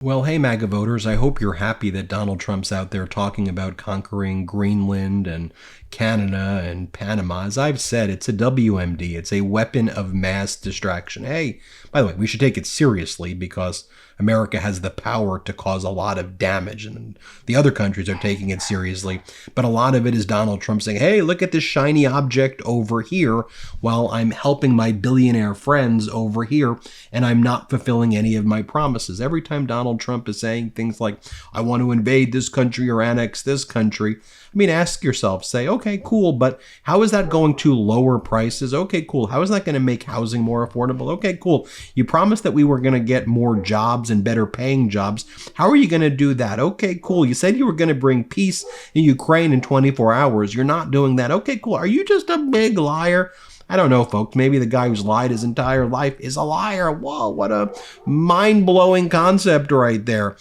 Well, hey, MAGA voters, I hope you're happy that Donald Trump's out there talking about conquering Greenland and Canada and Panama. As I've said, it's a WMD. It's a weapon of mass distraction. Hey, by the way, we should take it seriously because America has the power to cause a lot of damage, and the other countries are taking it seriously. But a lot of it is Donald Trump saying, hey, look at this shiny object over here while I'm helping my billionaire friends over here, and I'm not fulfilling any of my promises. Every time Donald Trump is saying things like, I want to invade this country or annex this country, I mean, ask yourself, say, okay, cool, but how is that going to lower prices? Okay, cool. How is that going to make housing more affordable? Okay, cool. You promised that we were going to get more jobs and better paying jobs. How are you going to do that? Okay, cool. You said you were going to bring peace in Ukraine in 24 hours. You're not doing that. Okay, cool. Are you just a big liar? I don't know, folks. Maybe the guy who's lied his entire life is a liar. Whoa, what a mind-blowing concept right there.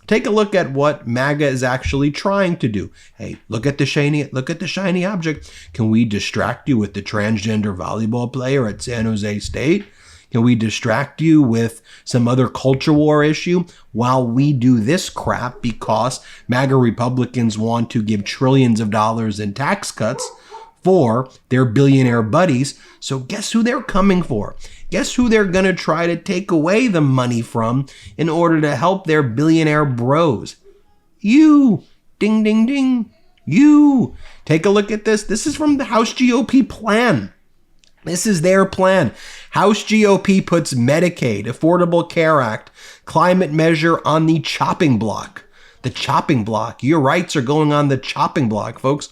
Take a look at what MAGA is actually trying to do. Hey, look at the shiny object. Can we distract you with the transgender volleyball player at San Jose State? Can we distract you with some other culture war issue while we do this crap because MAGA Republicans want to give trillions of dollars in tax cuts for their billionaire buddies? So guess who they're coming for? Guess who they're going to try to take away the money from in order to help their billionaire bros? You. Ding, ding, ding. You. Take a look at this. This is from the House GOP plan. This is their plan. House GOP puts Medicaid, Affordable Care Act, climate measure on the chopping block. The chopping block. Your rights are going on the chopping block, folks.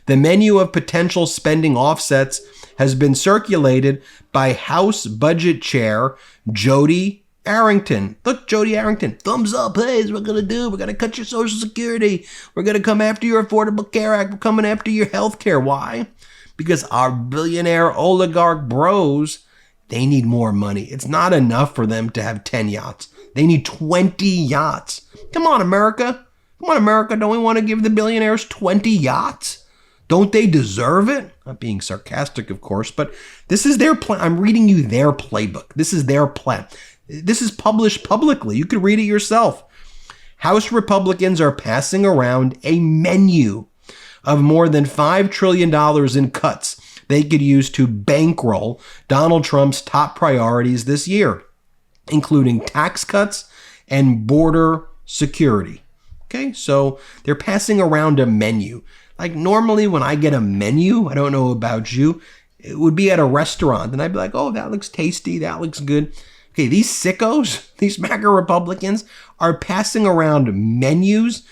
The menu of potential spending offsets has been circulated by House Budget Chair Jody Arrington. Look, Jody Arrington, thumbs up. Hey, this is what we're going to do. We're going to cut your Social Security. We're going to come after your Affordable Care Act. We're coming after your health care. Why? Because our billionaire oligarch bros, they need more money. It's not enough for them to have 10 yachts. They need 20 yachts. Come on, America. Come on, America. Don't we want to give the billionaires 20 yachts? Don't they deserve it? Not being sarcastic, of course, but this is their plan. I'm reading you their playbook. This is their plan. This is published publicly. You can read it yourself. House Republicans are passing around a menu of more than $5 trillion in cuts they could use to bankroll Donald Trump's top priorities this year, including tax cuts and border security. Okay, so they're passing around a menu. Like normally when I get a menu, I don't know about you, it would be at a restaurant and I'd be like, oh, that looks tasty, that looks good. Okay, these sickos, these MAGA Republicans are passing around menus,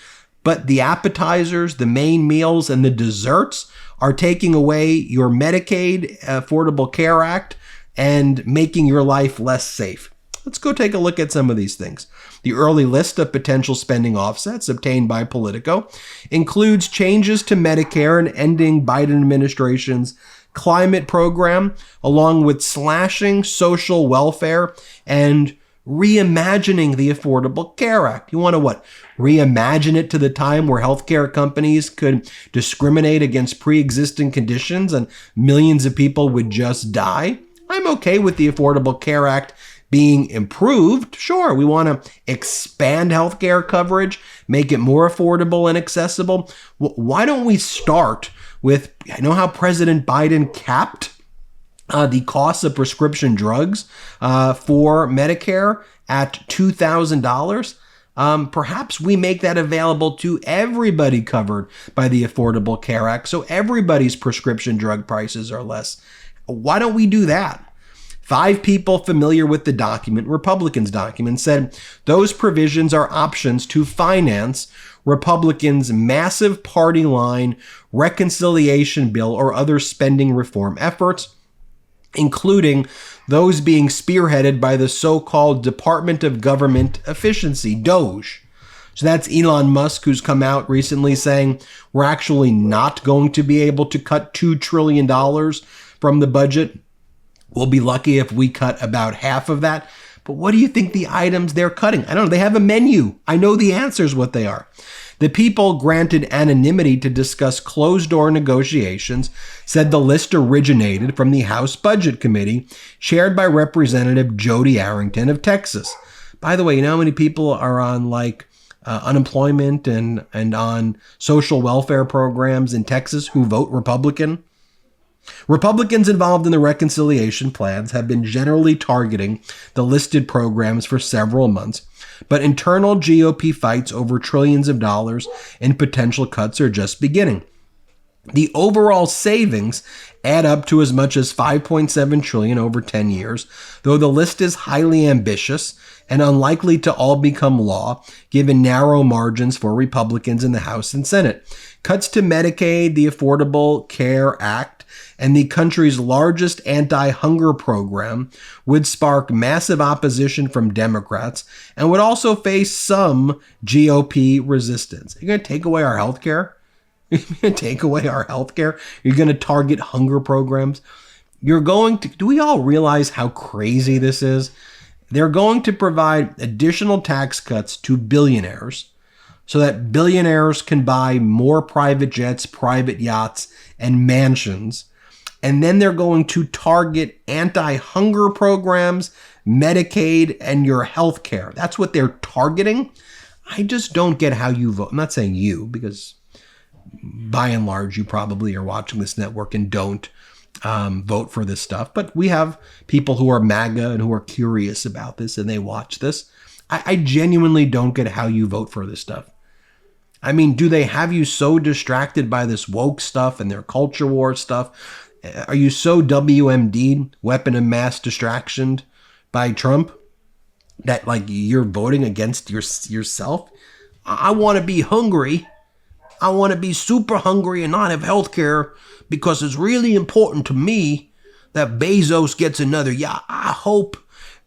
but the appetizers, the main meals, and the desserts are taking away your Medicaid, Affordable Care Act, and making your life less safe. Let's go take a look at some of these things. The early list of potential spending offsets obtained by Politico includes changes to Medicare and ending Biden administration's climate program, along with slashing social welfare and reimagining the Affordable Care Act. You want to what? Reimagine it to the time where healthcare companies could discriminate against pre-existing conditions and millions of people would just die? I'm okay with the Affordable Care Act being improved. Sure, we want to expand healthcare coverage, make it more affordable and accessible. Why don't we start with, I know how President Biden capped the cost of prescription drugs for Medicare at $2,000. Perhaps we make that available to everybody covered by the Affordable Care Act, so everybody's prescription drug prices are less. Why don't we do that? 5 people familiar with the document, Republicans' document, said those provisions are options to finance Republicans' massive party line reconciliation bill or other spending reform efforts, including those being spearheaded by the so-called Department of Government Efficiency, DOGE. So that's Elon Musk, who's come out recently saying we're actually not going to be able to cut $2 trillion from the budget. We'll be lucky if we cut about half of that. But what do you think the items they're cutting? I don't know. They have a menu. I know the answers what they are. The people granted anonymity to discuss closed-door negotiations said the list originated from the House Budget Committee, chaired by Representative Jody Arrington of Texas. By the way, you know how many people are on like unemployment and on social welfare programs in Texas who vote Republican? Republicans involved in the reconciliation plans have been generally targeting the listed programs for several months, but internal GOP fights over trillions of dollars in potential cuts are just beginning. The overall savings add up to as much as $5.7 trillion over 10 years, though the list is highly ambitious and unlikely to all become law, given narrow margins for Republicans in the House and Senate. Cuts to Medicaid, the Affordable Care Act, and the country's largest anti-hunger program would spark massive opposition from Democrats and would also face some GOP resistance. You're going to take away our health care? You're going to take away our health care? You're going to target hunger programs? You're going to... Do we all realize how crazy this is? They're going to provide additional tax cuts to billionaires so that billionaires can buy more private jets, private yachts, and mansions. And then they're going to target anti-hunger programs, Medicaid, and your health care. That's what they're targeting. I just don't get how you vote. I'm not saying you, because by and large, you probably are watching this network and don't vote for this stuff. But we have people who are MAGA and who are curious about this, and they watch this. I genuinely don't get how you vote for this stuff. I mean, do they have you so distracted by this woke stuff and their culture war stuff? Are you so WMD'd, weapon of mass distraction, by Trump that like you're voting against yourself? I want to be hungry. I want to be super hungry and not have health care because it's really important to me that Bezos gets another yacht. I hope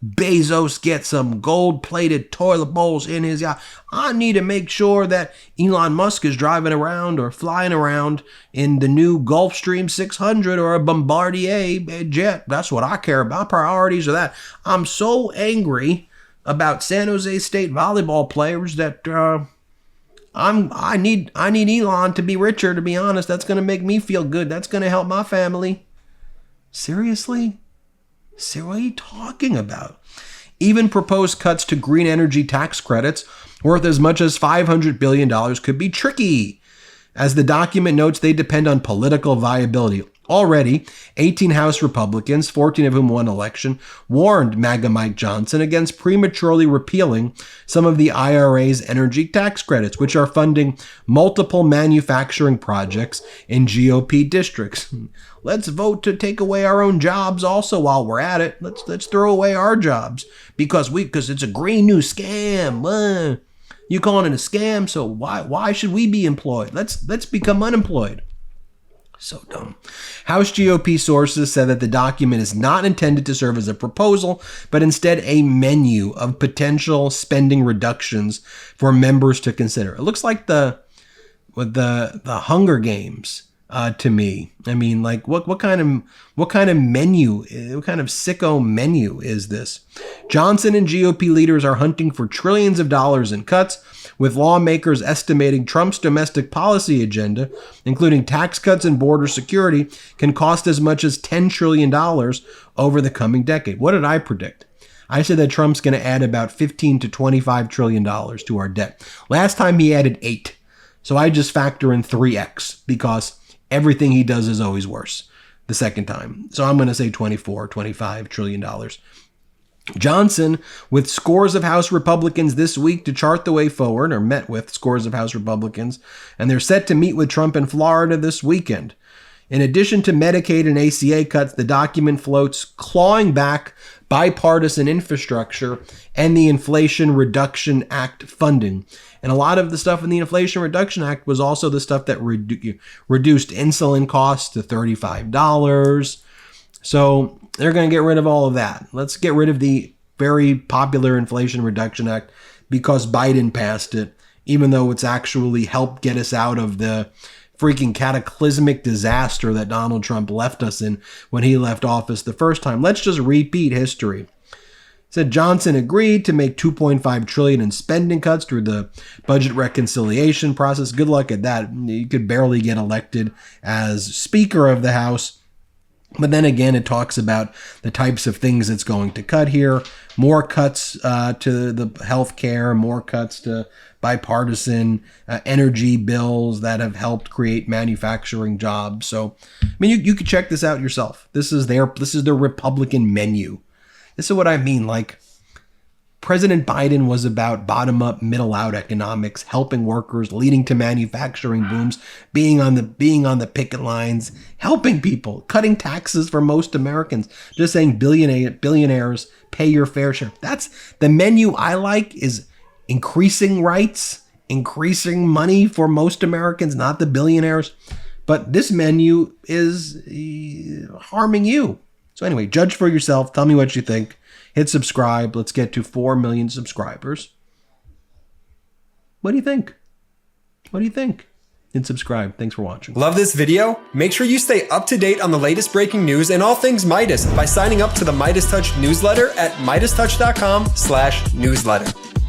Bezos gets some gold-plated toilet bowls in his yacht. I need to make sure that Elon Musk is driving around or flying around in the new Gulfstream 600 or a Bombardier jet. That's what I care about. Priorities are that. I'm so angry about San Jose State volleyball players that I need Elon to be richer, to be honest. That's going to make me feel good. That's going to help my family. Seriously? So what are you talking about? Even proposed cuts to green energy tax credits worth as much as $500 billion could be tricky. As the document notes, they depend on political viability. Already, 18 House Republicans, 14 of whom won election, warned MAGA Mike Johnson against prematurely repealing some of the IRA's energy tax credits, which are funding multiple manufacturing projects in GOP districts. Let's vote to take away our own jobs also while we're at it. Let's throw away our jobs because it's a green new scam. You calling it a scam, so why should we be employed? Let's become unemployed. So dumb. House GOP sources said that the document is not intended to serve as a proposal, but instead a menu of potential spending reductions for members to consider. It looks like the Hunger Games to me. I mean, like what kind of menu, what kind of sicko menu is this? Johnson and GOP leaders are hunting for trillions of dollars in cuts, with lawmakers estimating Trump's domestic policy agenda, including tax cuts and border security, can cost as much as $10 trillion over the coming decade. What did I predict? I said that Trump's going to add about $15 to $25 trillion to our debt. Last time he added 8. So I just factor in 3x because everything he does is always worse the second time. So I'm going to say $25 trillion. Johnson, with scores of House Republicans this week to chart the way forward, or met with scores of House Republicans, and they're set to meet with Trump in Florida this weekend. In addition to Medicaid and ACA cuts, the document floats clawing back bipartisan infrastructure and the Inflation Reduction Act funding. And a lot of the stuff in the Inflation Reduction Act was also the stuff that reduced insulin costs to $35. So they're going to get rid of all of that. Let's get rid of the very popular Inflation Reduction Act because Biden passed it, even though it's actually helped get us out of the freaking cataclysmic disaster that Donald Trump left us in when he left office the first time. Let's just repeat history. It said Johnson agreed to make $2.5 trillion in spending cuts through the budget reconciliation process. Good luck at that. You could barely get elected as Speaker of the House. But then again, it talks about the types of things it's going to cut here. More cuts to the healthcare, more cuts to bipartisan energy bills that have helped create manufacturing jobs. So, I mean, you could check this out yourself. This is their Republican menu. This is what I mean. Like, President Biden was about bottom-up, middle-out economics, helping workers, leading to manufacturing booms, being on the picket lines, helping people, cutting taxes for most Americans, just saying billionaires pay your fair share. That's the menu I like, is increasing rights, increasing money for most Americans, not the billionaires. But this menu is harming you. So anyway, judge for yourself. Tell me what you think. Hit subscribe. Let's get to 4 million subscribers. What do you think? What do you think? Hit subscribe. Thanks for watching. Love this video? Make sure you stay up to date on the latest breaking news and all things Midas by signing up to the MeidasTouch newsletter at MeidasTouch.com/newsletter.